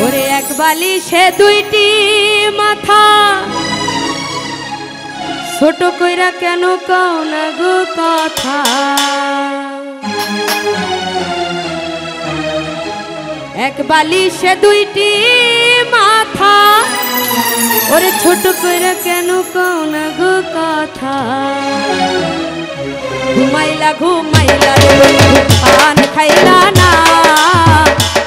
ওরে এক বালিশে দুইটি মাথা, ছোট কইরা কেন কও না গো কথা। এক বালিশে দুইটি মাথা, ওরে ছোট কইরা কেন কও না গো কথা। ঘুমাইলা ঘুমাইলা রে বন্ধু পান খাইলা না,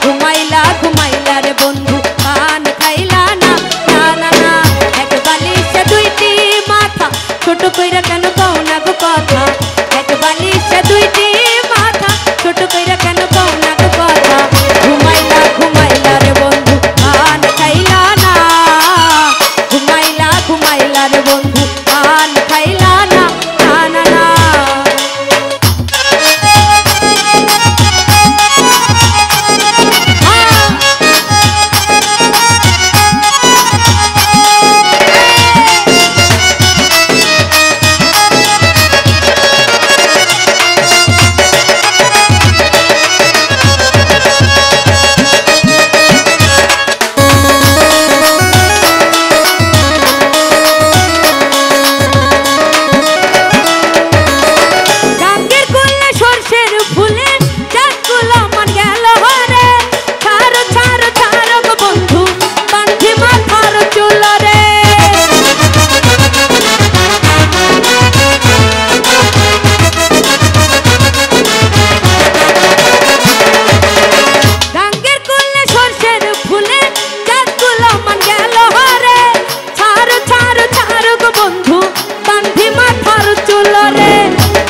ঘুমাইলা ঘুমাইলা রে বন্ধু পান খাইলা না। না না না, এক বালিশে দুইটি মাথা, ছোট কইরা কেন কও না গো কথা। এক বালিশে দুইটি মাথা, ছোট কইরা কেন কও না গো কথা। ঘুমাইলা ঘুমাইলা রে বন্ধু পান খাইলা না, ঘুমাইলা ঘুমাইলা রে বন্ধু পান খাইলা না। না না না,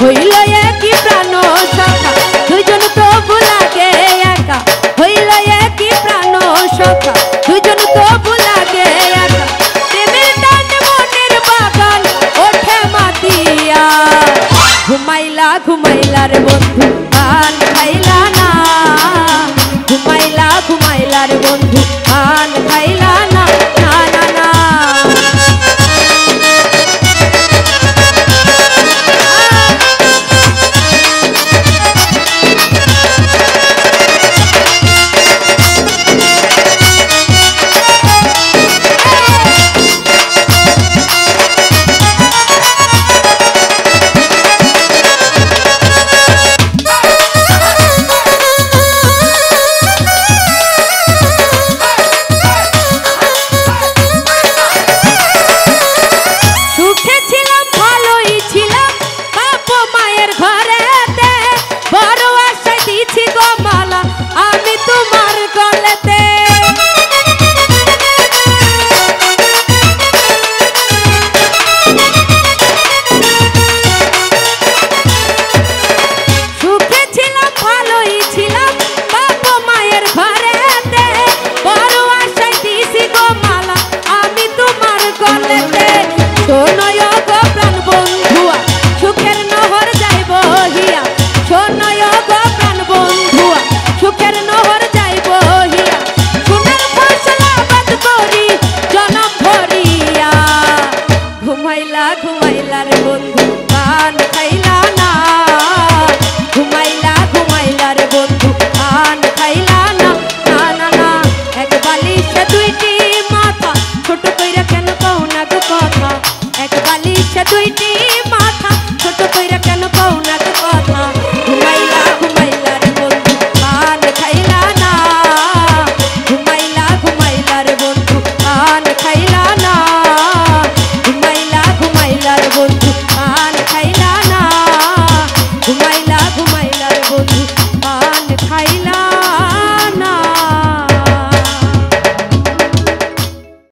হইল একই প্রাণ সখা, দুইজন তবু লাগে একা। হইল একই প্রাণ সখা, দুইজন তবু লাগে একা। প্রেমের টান মনের বাগান ওঠে মাতিয়া, ঘুমাইলা ঘুমাইলা রে বন্ধু পান খাইলা না, ঘুমাইলা ঘুমাইলা রে বন্ধু পান খাইলা না।